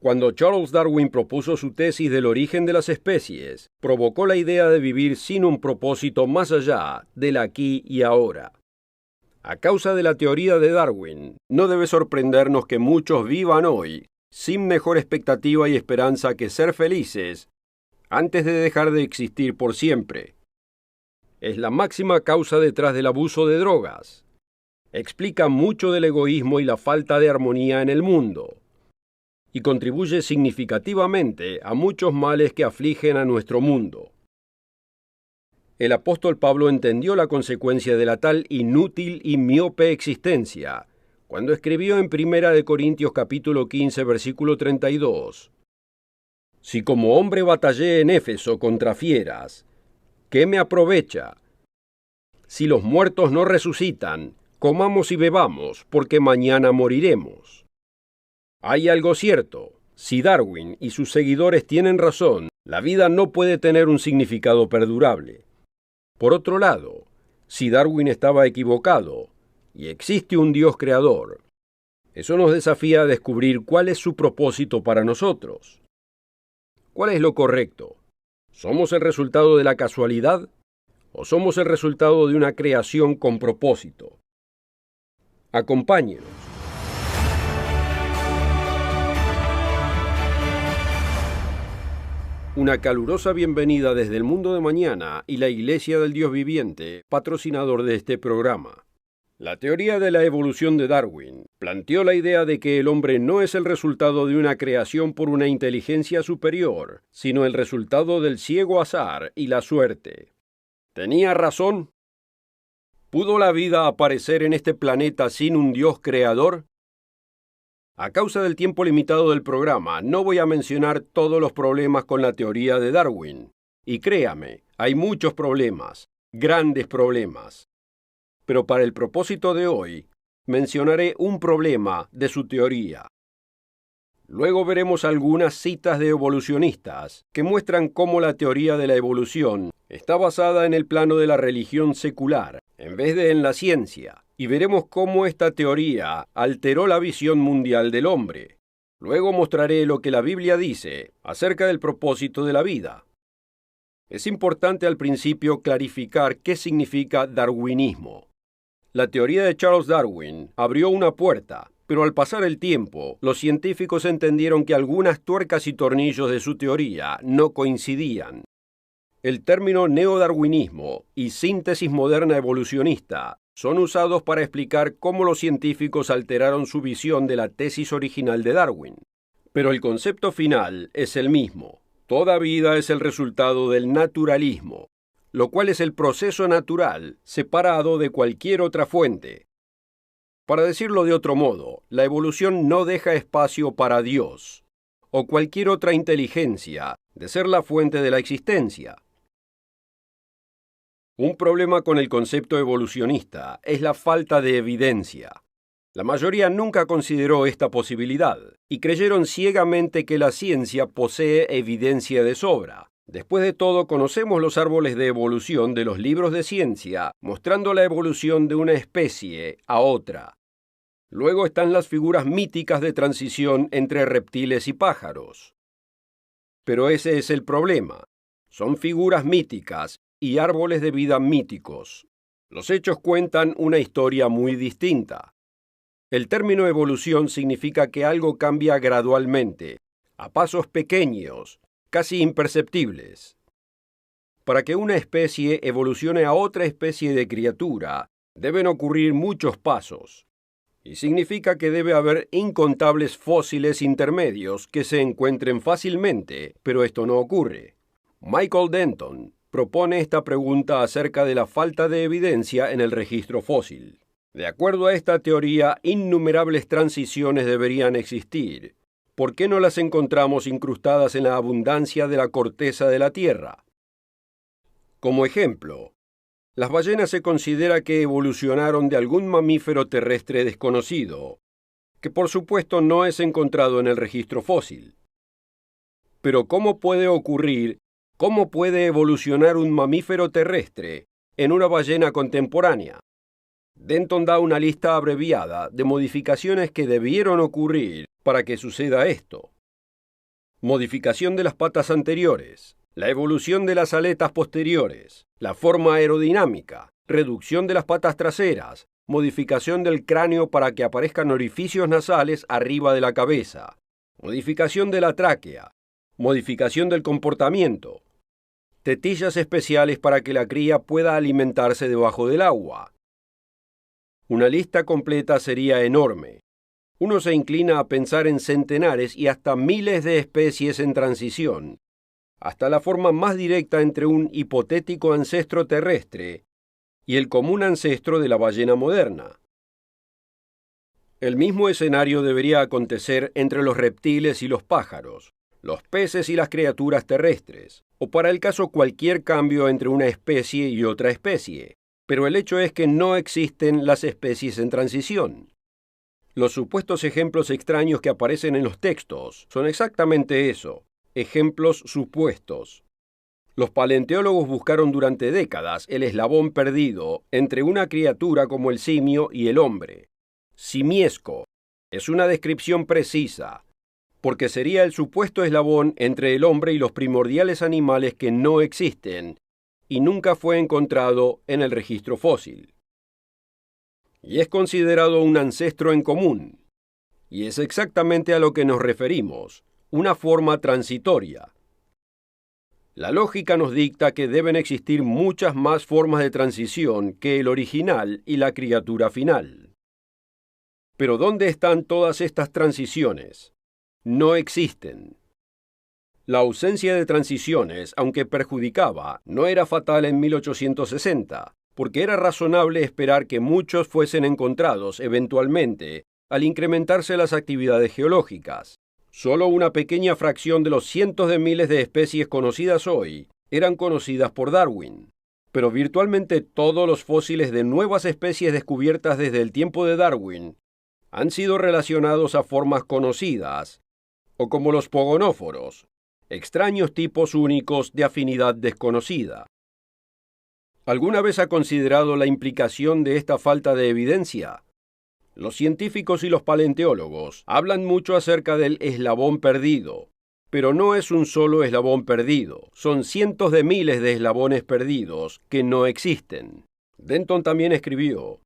Cuando Charles Darwin propuso su tesis del origen de las especies, provocó la idea de vivir sin un propósito más allá del aquí y ahora. A causa de la teoría de Darwin, no debe sorprendernos que muchos vivan hoy sin mejor expectativa y esperanza que ser felices antes de dejar de existir por siempre. Es la máxima causa detrás del abuso de drogas. Explica mucho del egoísmo y la falta de armonía en el mundo, y contribuye significativamente a muchos males que afligen a nuestro mundo. El apóstol Pablo entendió la consecuencia de la tal inútil y miope existencia cuando escribió en 1 Corintios capítulo 15, versículo 32. Si como hombre batallé en Éfeso contra fieras, ¿qué me aprovecha? Si los muertos no resucitan, comamos y bebamos, porque mañana moriremos. Hay algo cierto. Si Darwin y sus seguidores tienen razón, la vida no puede tener un significado perdurable. Por otro lado, si Darwin estaba equivocado y existe un Dios creador, eso nos desafía a descubrir cuál es su propósito para nosotros. ¿Cuál es lo correcto? ¿Somos el resultado de la casualidad o somos el resultado de una creación con propósito? Acompáñenos. Una calurosa bienvenida desde el mundo de mañana y la Iglesia del Dios Viviente, patrocinador de este programa. La teoría de la evolución de Darwin planteó la idea de que el hombre no es el resultado de una creación por una inteligencia superior, sino el resultado del ciego azar y la suerte. ¿Tenía razón? ¿Pudo la vida aparecer en este planeta sin un Dios creador? A causa del tiempo limitado del programa, no voy a mencionar todos los problemas con la teoría de Darwin. Y créame, hay muchos problemas, grandes problemas. Pero para el propósito de hoy, mencionaré un problema de su teoría. Luego veremos algunas citas de evolucionistas que muestran cómo la teoría de la evolución está basada en el plano de la religión secular, en vez de en la ciencia, y veremos cómo esta teoría alteró la visión mundial del hombre. Luego mostraré lo que la Biblia dice acerca del propósito de la vida. Es importante al principio clarificar qué significa darwinismo. La teoría de Charles Darwin abrió una puerta, pero al pasar el tiempo, los científicos entendieron que algunas tuercas y tornillos de su teoría no coincidían. El término neodarwinismo y síntesis moderna evolucionista son usados para explicar cómo los científicos alteraron su visión de la tesis original de Darwin. Pero el concepto final es el mismo. Toda vida es el resultado del naturalismo, lo cual es el proceso natural separado de cualquier otra fuente. Para decirlo de otro modo, la evolución no deja espacio para Dios o cualquier otra inteligencia de ser la fuente de la existencia. Un problema con el concepto evolucionista es la falta de evidencia. La mayoría nunca consideró esta posibilidad y creyeron ciegamente que la ciencia posee evidencia de sobra. Después de todo, conocemos los árboles de evolución de los libros de ciencia, mostrando la evolución de una especie a otra. Luego están las figuras míticas de transición entre reptiles y pájaros. Pero ese es el problema. Son figuras míticas y árboles de vida míticos. Los hechos cuentan una historia muy distinta. El término evolución significa que algo cambia gradualmente, a pasos pequeños, casi imperceptibles. Para que una especie evolucione a otra especie de criatura, deben ocurrir muchos pasos. Y significa que debe haber incontables fósiles intermedios que se encuentren fácilmente, pero esto no ocurre. Michael Denton propone esta pregunta acerca de la falta de evidencia en el registro fósil. De acuerdo a esta teoría, innumerables transiciones deberían existir. ¿Por qué no las encontramos incrustadas en la abundancia de la corteza de la Tierra? Como ejemplo, las ballenas se considera que evolucionaron de algún mamífero terrestre desconocido, que por supuesto no es encontrado en el registro fósil. Pero ¿cómo puede evolucionar un mamífero terrestre en una ballena contemporánea? Denton da una lista abreviada de modificaciones que debieron ocurrir para que suceda esto. modificación de las patas anteriores, la evolución de las aletas posteriores, la forma aerodinámica, reducción de las patas traseras, modificación del cráneo para que aparezcan orificios nasales arriba de la cabeza, modificación de la tráquea, modificación del comportamiento, tetillas especiales para que la cría pueda alimentarse debajo del agua. Una lista completa sería enorme. Uno se inclina a pensar en centenares y hasta miles de especies en transición, hasta la forma más directa entre un hipotético ancestro terrestre y el común ancestro de la ballena moderna. El mismo escenario debería acontecer entre los reptiles y los pájaros, los peces y las criaturas terrestres, o para el caso cualquier cambio entre una especie y otra especie. Pero el hecho es que no existen las especies en transición. Los supuestos ejemplos extraños que aparecen en los textos son exactamente eso, ejemplos supuestos. Los paleontólogos buscaron durante décadas el eslabón perdido entre una criatura como el simio y el hombre. Simiesco es una descripción precisa, porque sería el supuesto eslabón entre el hombre y los primordiales animales que no existen y nunca fue encontrado en el registro fósil. Y es considerado un ancestro en común, y es exactamente a lo que nos referimos, una forma transitoria. La lógica nos dicta que deben existir muchas más formas de transición que el original y la criatura final. Pero ¿dónde están todas estas transiciones? No existen. La ausencia de transiciones, aunque perjudicaba, no era fatal en 1860, porque era razonable esperar que muchos fuesen encontrados eventualmente al incrementarse las actividades geológicas. Solo una pequeña fracción de los cientos de miles de especies conocidas hoy eran conocidas por Darwin, pero virtualmente todos los fósiles de nuevas especies descubiertas desde el tiempo de Darwin han sido relacionados a formas conocidas, o como los pogonóforos, extraños tipos únicos de afinidad desconocida. ¿Alguna vez ha considerado la implicación de esta falta de evidencia? Los científicos y los paleontólogos hablan mucho acerca del eslabón perdido, pero no es un solo eslabón perdido, son cientos de miles de eslabones perdidos que no existen. Denton también escribió: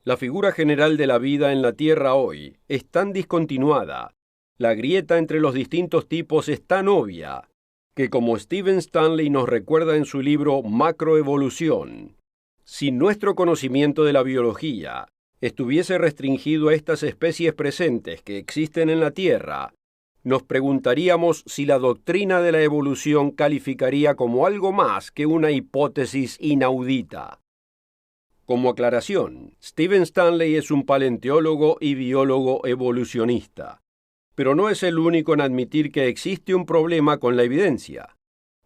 la figura general de la vida en la Tierra hoy es tan discontinuada, la grieta entre los distintos tipos es tan obvia, que como Stephen Stanley nos recuerda en su libro Macroevolución, si nuestro conocimiento de la biología estuviese restringido a estas especies presentes que existen en la Tierra, nos preguntaríamos si la doctrina de la evolución calificaría como algo más que una hipótesis inaudita. Como aclaración, Stephen Stanley es un paleontólogo y biólogo evolucionista, pero no es el único en admitir que existe un problema con la evidencia.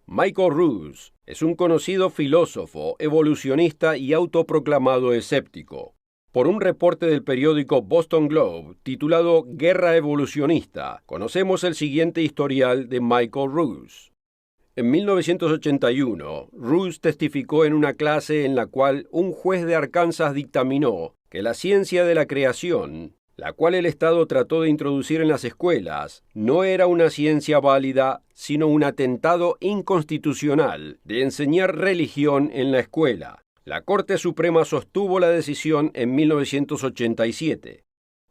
Michael Ruse es un conocido filósofo, evolucionista y autoproclamado escéptico. Por un reporte del periódico Boston Globe titulado Guerra Evolucionista, conocemos el siguiente historial de Michael Ruse. En 1981, Ruse testificó en una clase en la cual un juez de Arkansas dictaminó que la ciencia de la creación, la cual el Estado trató de introducir en las escuelas, no era una ciencia válida, sino un atentado inconstitucional de enseñar religión en la escuela. La Corte Suprema sostuvo la decisión en 1987,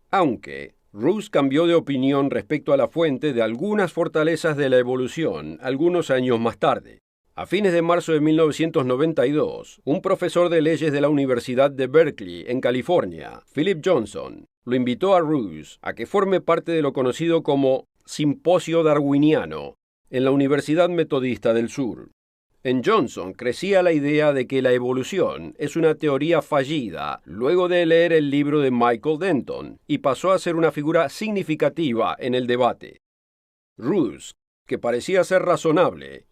aunque Ruse cambió de opinión respecto a la fuente de algunas fortalezas de la evolución algunos años más tarde. A fines de marzo de 1992, un profesor de leyes de la Universidad de Berkeley, en California, Philip Johnson, lo invitó a Ruse a que forme parte de lo conocido como Simposio Darwiniano en la Universidad Metodista del Sur. En Johnson crecía la idea de que la evolución es una teoría fallida luego de leer el libro de Michael Denton y pasó a ser una figura significativa en el debate. Ruse, que parecía ser razonable,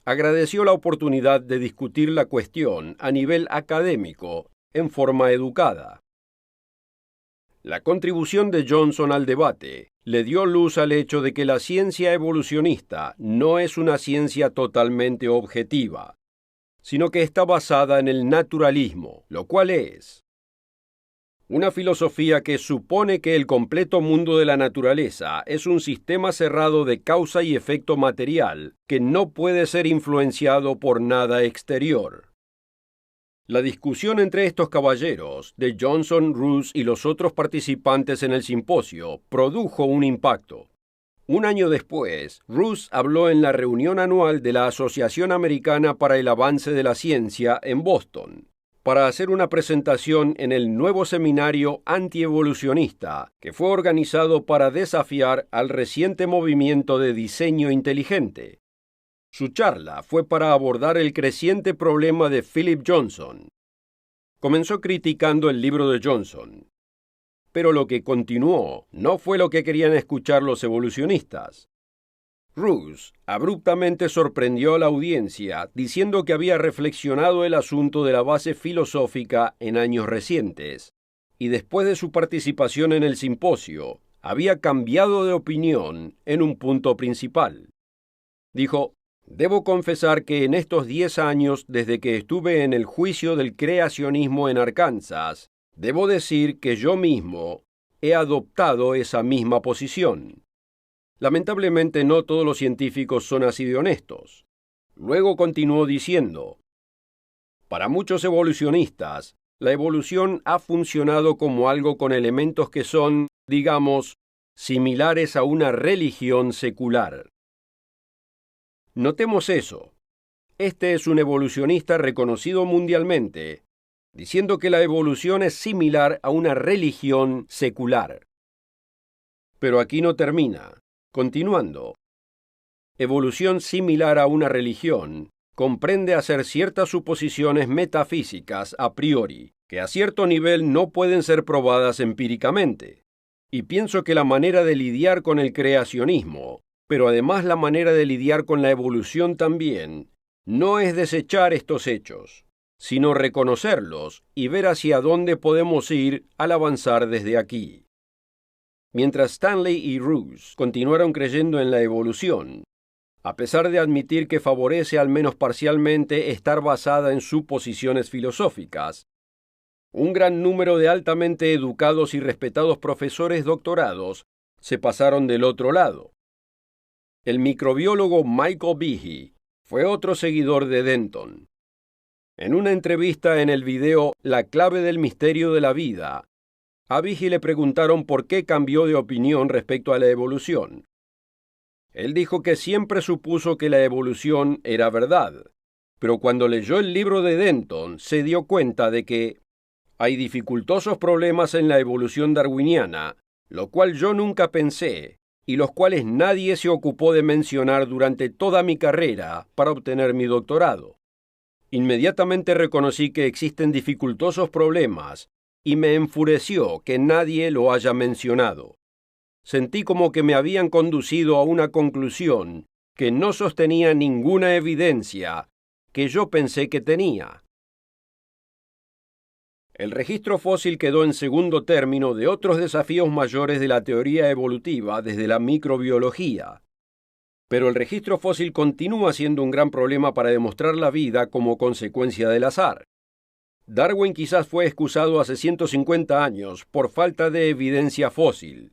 agradeció la oportunidad de discutir la cuestión a nivel académico en forma educada. La contribución de Johnson al debate le dio luz al hecho de que la ciencia evolucionista no es una ciencia totalmente objetiva, sino que está basada en el naturalismo, lo cual es Una filosofía que supone que el completo mundo de la naturaleza es un sistema cerrado de causa y efecto material que no puede ser influenciado por nada exterior. La discusión entre estos caballeros, de Johnson, Roose y los otros participantes en el simposio, produjo un impacto. Un año después, Roose habló en la reunión anual de la Asociación Americana para el Avance de la Ciencia en Boston, para hacer una presentación en el nuevo seminario antievolucionista que fue organizado para desafiar al reciente movimiento de diseño inteligente. Su charla fue para abordar el creciente problema de Philip Johnson. Comenzó criticando el libro de Johnson, pero lo que continuó no fue lo que querían escuchar los evolucionistas. Roose abruptamente sorprendió a la audiencia diciendo que había reflexionado el asunto de la base filosófica en años recientes, y después de su participación en el simposio, había cambiado de opinión en un punto principal. Dijo: «Debo confesar que en estos 10 años desde que estuve en el juicio del creacionismo en Arkansas, debo decir que yo mismo he adoptado esa misma posición. Lamentablemente no todos los científicos son así de honestos». Luego continuó diciendo: «Para muchos evolucionistas, la evolución ha funcionado como algo con elementos que son, digamos, similares a una religión secular». Notemos eso. Este es un evolucionista reconocido mundialmente, diciendo que la evolución es similar a una religión secular. Pero aquí no termina. Continuando. Evolución similar a una religión comprende hacer ciertas suposiciones metafísicas a priori, que a cierto nivel no pueden ser probadas empíricamente. Y pienso que la manera de lidiar con el creacionismo, pero además la manera de lidiar con la evolución también, no es desechar estos hechos, sino reconocerlos y ver hacia dónde podemos ir al avanzar desde aquí. Mientras Stanley y Roose continuaron creyendo en la evolución, a pesar de admitir que favorece al menos parcialmente estar basada en suposiciones filosóficas, un gran número de altamente educados y respetados profesores doctorados se pasaron del otro lado. El microbiólogo Michael Behe fue otro seguidor de Denton. En una entrevista en el video La clave del misterio de la vida, a Behe le preguntaron por qué cambió de opinión respecto a la evolución. Él dijo que siempre supuso que la evolución era verdad, pero cuando leyó el libro de Denton se dio cuenta de que hay dificultosos problemas en la evolución darwiniana, lo cual yo nunca pensé, y los cuales nadie se ocupó de mencionar durante toda mi carrera para obtener mi doctorado. Inmediatamente reconocí que existen dificultosos problemas y me enfureció que nadie lo haya mencionado. Sentí como que me habían conducido a una conclusión que no sostenía ninguna evidencia que yo pensé que tenía. El registro fósil quedó en segundo término de otros desafíos mayores de la teoría evolutiva desde la microbiología. Pero el registro fósil continúa siendo un gran problema para demostrar la vida como consecuencia del azar. Darwin quizás fue excusado hace 150 años por falta de evidencia fósil,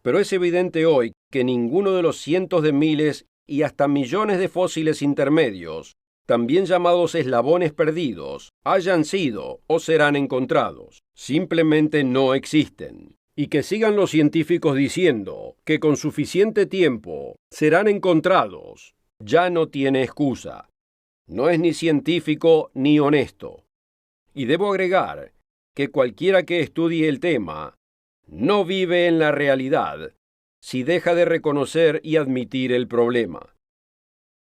pero es evidente hoy que ninguno de los cientos de miles y hasta millones de fósiles intermedios, también llamados eslabones perdidos, hayan sido o serán encontrados. Simplemente no existen. Y que sigan los científicos diciendo que con suficiente tiempo serán encontrados, ya no tiene excusa. No es ni científico ni honesto. Y debo agregar que cualquiera que estudie el tema no vive en la realidad si deja de reconocer y admitir el problema.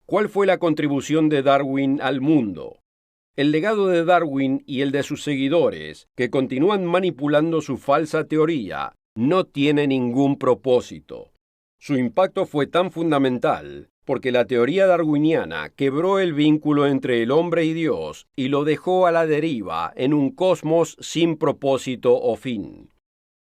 ¿Cuál fue la contribución de Darwin al mundo? El legado de Darwin y el de sus seguidores, que continúan manipulando su falsa teoría, no tiene ningún propósito. Su impacto fue tan fundamental porque la teoría darwiniana quebró el vínculo entre el hombre y Dios y lo dejó a la deriva en un cosmos sin propósito o fin.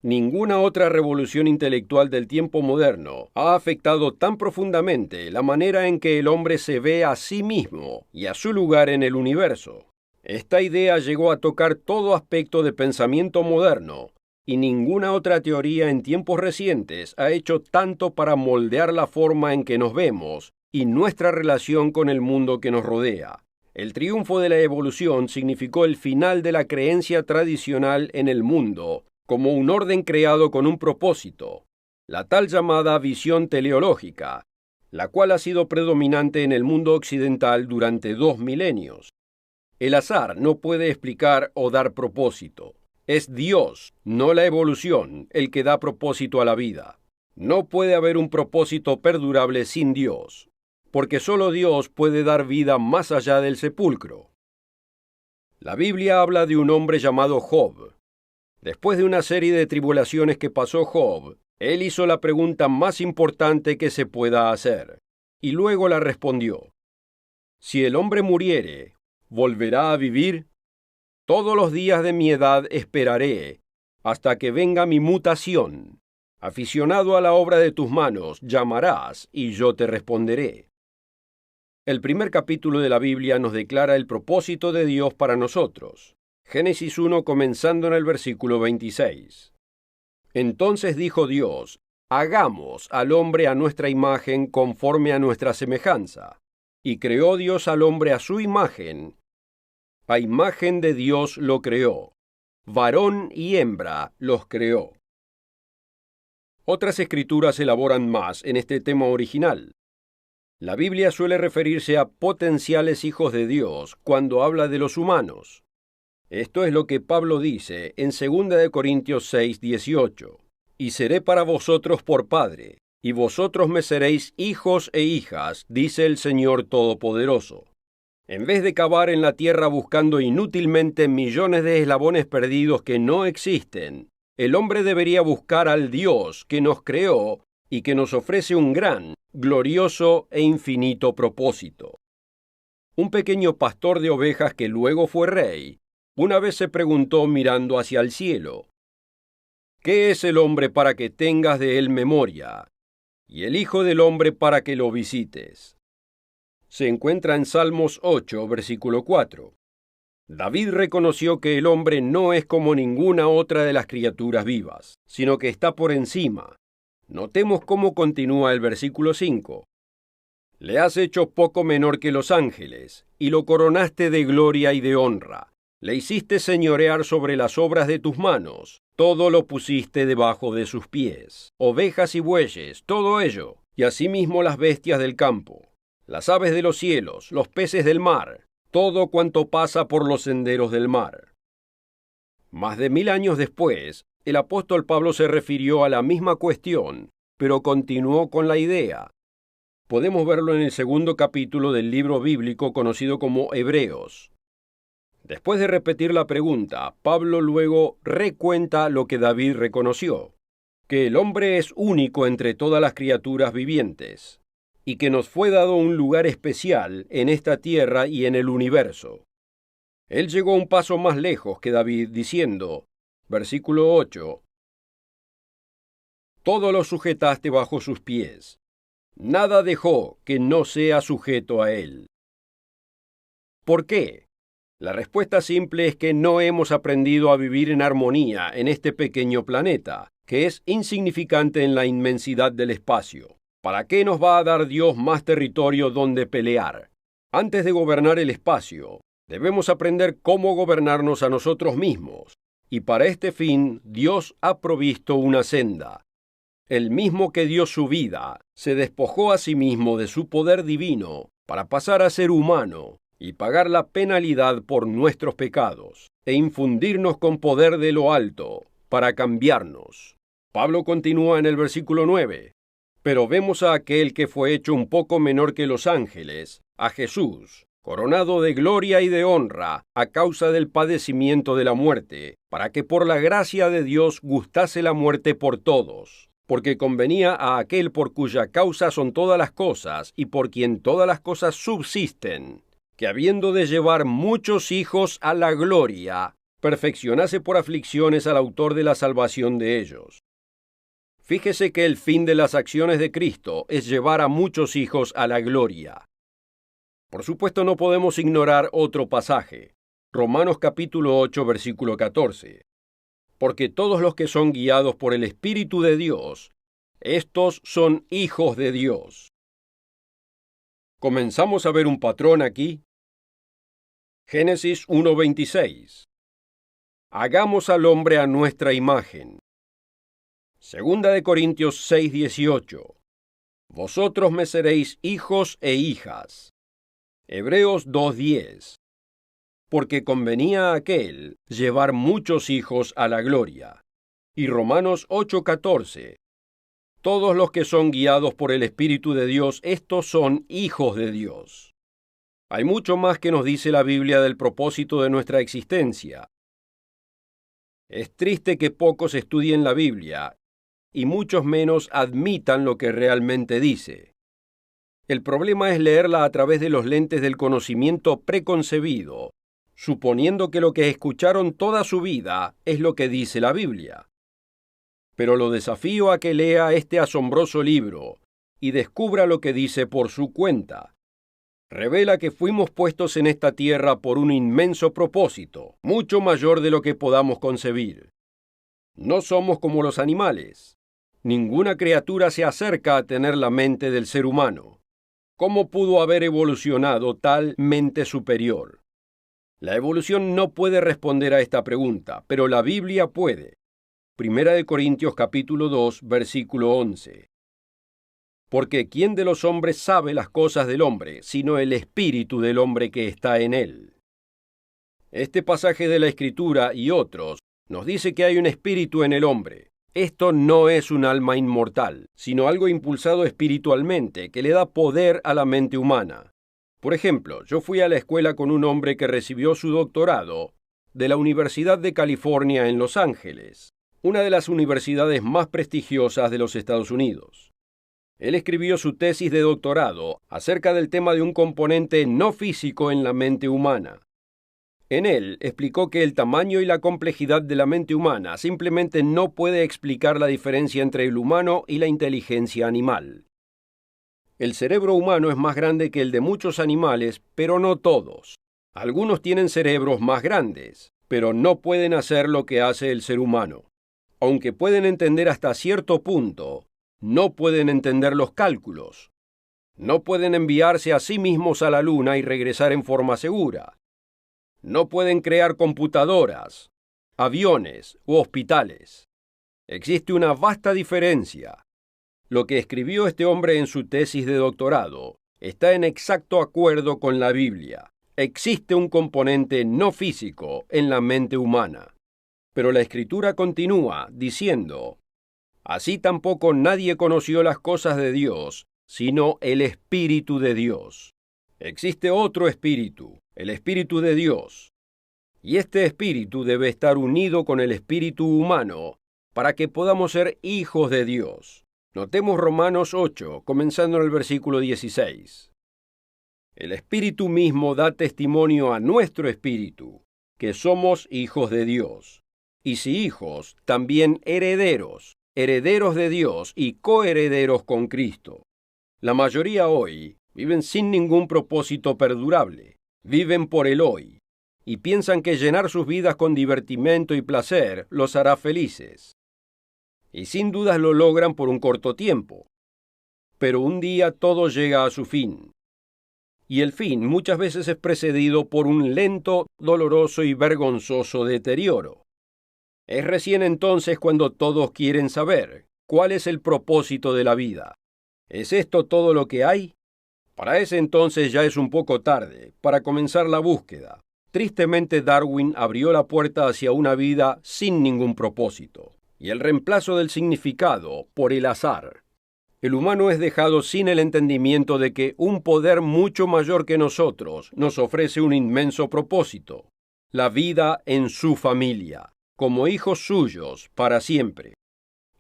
Ninguna otra revolución intelectual del tiempo moderno ha afectado tan profundamente la manera en que el hombre se ve a sí mismo y a su lugar en el universo. Esta idea llegó a tocar todo aspecto de pensamiento moderno, y ninguna otra teoría en tiempos recientes ha hecho tanto para moldear la forma en que nos vemos y nuestra relación con el mundo que nos rodea. El triunfo de la evolución significó el final de la creencia tradicional en el mundo como un orden creado con un propósito, la tal llamada visión teleológica, la cual ha sido predominante en el mundo occidental durante 2 milenios. El azar no puede explicar o dar propósito. Es Dios, no la evolución, el que da propósito a la vida. No puede haber un propósito perdurable sin Dios, porque solo Dios puede dar vida más allá del sepulcro. La Biblia habla de un hombre llamado Job. Después de una serie de tribulaciones que pasó Job, él hizo la pregunta más importante que se pueda hacer, y luego la respondió. Si el hombre muriere, ¿volverá a vivir? Todos los días de mi edad esperaré, hasta que venga mi mutación. Aficionado a la obra de tus manos, llamarás, y yo te responderé. El primer capítulo de la Biblia nos declara el propósito de Dios para nosotros. Génesis 1, comenzando en el versículo 26. Entonces dijo Dios, hagamos al hombre a nuestra imagen conforme a nuestra semejanza. Y creó Dios al hombre a su imagen. A imagen de Dios lo creó. Varón y hembra los creó. Otras escrituras elaboran más en este tema original. La Biblia suele referirse a potenciales hijos de Dios cuando habla de los humanos. Esto es lo que Pablo dice en 2 Corintios 6, 18. Y seré para vosotros por padre, y vosotros me seréis hijos e hijas, dice el Señor Todopoderoso. En vez de cavar en la tierra buscando inútilmente millones de eslabones perdidos que no existen, el hombre debería buscar al Dios que nos creó y que nos ofrece un gran, glorioso e infinito propósito. Un pequeño pastor de ovejas que luego fue rey, una vez se preguntó mirando hacia el cielo, ¿qué es el hombre para que tengas de él memoria? Y el Hijo del Hombre para que lo visites. Se encuentra en Salmos 8, versículo 4. David reconoció que el hombre no es como ninguna otra de las criaturas vivas, sino que está por encima. Notemos cómo continúa el versículo 5. Le has hecho poco menor que los ángeles, y lo coronaste de gloria y de honra. Le hiciste señorear sobre las obras de tus manos, todo lo pusiste debajo de sus pies, ovejas y bueyes, todo ello, y asimismo las bestias del campo, las aves de los cielos, los peces del mar, todo cuanto pasa por los senderos del mar. Más de 1000 años después, el apóstol Pablo se refirió a la misma cuestión, pero continuó con la idea. Podemos verlo en el 2 capítulo del libro bíblico conocido como Hebreos. Después de repetir la pregunta, Pablo luego recuenta lo que David reconoció, que el hombre es único entre todas las criaturas vivientes, y que nos fue dado un lugar especial en esta tierra y en el universo. Él llegó un paso más lejos que David diciendo, versículo 8, todo lo sujetaste bajo sus pies, nada dejó que no sea sujeto a él. ¿Por qué? La respuesta simple es que no hemos aprendido a vivir en armonía en este pequeño planeta, que es insignificante en la inmensidad del espacio. ¿Para qué nos va a dar Dios más territorio donde pelear? Antes de gobernar el espacio, debemos aprender cómo gobernarnos a nosotros mismos, y para este fin Dios ha provisto una senda. El mismo que dio su vida, se despojó a sí mismo de su poder divino para pasar a ser humano, y pagar la penalidad por nuestros pecados, e infundirnos con poder de lo alto, para cambiarnos. Pablo continúa en el versículo 9, pero vemos a aquel que fue hecho un poco menor que los ángeles, a Jesús, coronado de gloria y de honra, a causa del padecimiento de la muerte, para que por la gracia de Dios gustase la muerte por todos, porque convenía a aquel por cuya causa son todas las cosas, y por quien todas las cosas subsisten, que habiendo de llevar muchos hijos a la gloria, perfeccionase por aflicciones al autor de la salvación de ellos. Fíjese que el fin de las acciones de Cristo es llevar a muchos hijos a la gloria. Por supuesto, no podemos ignorar otro pasaje. Romanos capítulo 8, versículo 14. Porque todos los que son guiados por el Espíritu de Dios, estos son hijos de Dios. ¿Comenzamos a ver un patrón aquí? Génesis 1:26. Hagamos al hombre a nuestra imagen. Segunda de Corintios 6:18. Vosotros me seréis hijos e hijas. Hebreos 2:10. Porque convenía a aquel llevar muchos hijos a la gloria. Y Romanos 8:14. Todos los que son guiados por el Espíritu de Dios, estos son hijos de Dios. Hay mucho más que nos dice la Biblia del propósito de nuestra existencia. Es triste que pocos estudien la Biblia y muchos menos admitan lo que realmente dice. El problema es leerla a través de los lentes del conocimiento preconcebido, suponiendo que lo que escucharon toda su vida es lo que dice la Biblia. Pero lo desafío a que lea este asombroso libro y descubra lo que dice por su cuenta. Revela que fuimos puestos en esta tierra por un inmenso propósito, mucho mayor de lo que podamos concebir. No somos como los animales. Ninguna criatura se acerca a tener la mente del ser humano. ¿Cómo pudo haber evolucionado tal mente superior? La evolución no puede responder a esta pregunta, pero la Biblia puede. Primera de Corintios capítulo 2, versículo 11. Porque ¿quién de los hombres sabe las cosas del hombre, sino el espíritu del hombre que está en él? Este pasaje de la Escritura y otros nos dice que hay un espíritu en el hombre. Esto no es un alma inmortal, sino algo impulsado espiritualmente que le da poder a la mente humana. Por ejemplo, yo fui a la escuela con un hombre que recibió su doctorado de la Universidad de California en Los Ángeles, una de las universidades más prestigiosas de los Estados Unidos. Él escribió su tesis de doctorado acerca del tema de un componente no físico en la mente humana. En él explicó que el tamaño y la complejidad de la mente humana simplemente no puede explicar la diferencia entre el humano y la inteligencia animal. El cerebro humano es más grande que el de muchos animales, pero no todos. Algunos tienen cerebros más grandes, pero no pueden hacer lo que hace el ser humano. Aunque pueden entender hasta cierto punto, no pueden entender los cálculos. No pueden enviarse a sí mismos a la luna y regresar en forma segura. No pueden crear computadoras, aviones u hospitales. Existe una vasta diferencia. Lo que escribió este hombre en su tesis de doctorado está en exacto acuerdo con la Biblia. Existe un componente no físico en la mente humana. Pero la Escritura continúa diciendo: así tampoco nadie conoció las cosas de Dios, sino el Espíritu de Dios. Existe otro Espíritu, el Espíritu de Dios. Y este Espíritu debe estar unido con el Espíritu humano para que podamos ser hijos de Dios. Notemos Romanos 8, comenzando en el versículo 16. El Espíritu mismo da testimonio a nuestro espíritu, que somos hijos de Dios. Y si hijos, también herederos, herederos de Dios y coherederos con Cristo. La mayoría hoy viven sin ningún propósito perdurable, viven por el hoy, y piensan que llenar sus vidas con divertimento y placer los hará felices. Y sin dudas lo logran por un corto tiempo. Pero un día todo llega a su fin. Y el fin muchas veces es precedido por un lento, doloroso y vergonzoso deterioro. Es recién entonces cuando todos quieren saber cuál es el propósito de la vida. ¿Es esto todo lo que hay? Para ese entonces ya es un poco tarde para comenzar la búsqueda. Tristemente, Darwin abrió la puerta hacia una vida sin ningún propósito y el reemplazo del significado por el azar. El humano es dejado sin el entendimiento de que un poder mucho mayor que nosotros nos ofrece un inmenso propósito: la vida en su familia, como hijos suyos para siempre.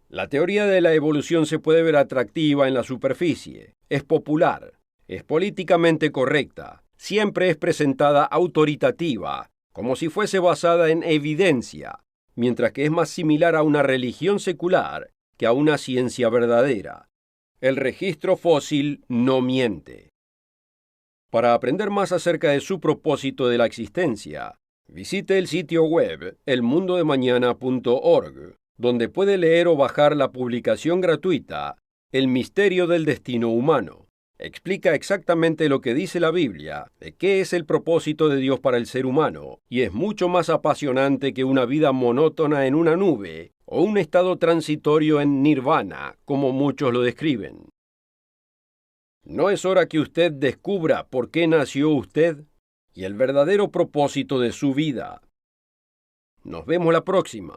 La teoría de la evolución se puede ver atractiva en la superficie, es popular, es políticamente correcta, siempre es presentada autoritativa, como si fuese basada en evidencia, mientras que es más similar a una religión secular que a una ciencia verdadera. El registro fósil no miente. Para aprender más acerca de su propósito de la existencia, Visite el sitio web elmundodemañana.org, donde puede leer o bajar la publicación gratuita El misterio del destino humano. Explica exactamente lo que dice la Biblia, de qué es el propósito de Dios para el ser humano, y es mucho más apasionante que una vida monótona en una nube o un estado transitorio en nirvana, como muchos lo describen. ¿No es hora que usted descubra por qué nació usted y el verdadero propósito de su vida? Nos vemos la próxima.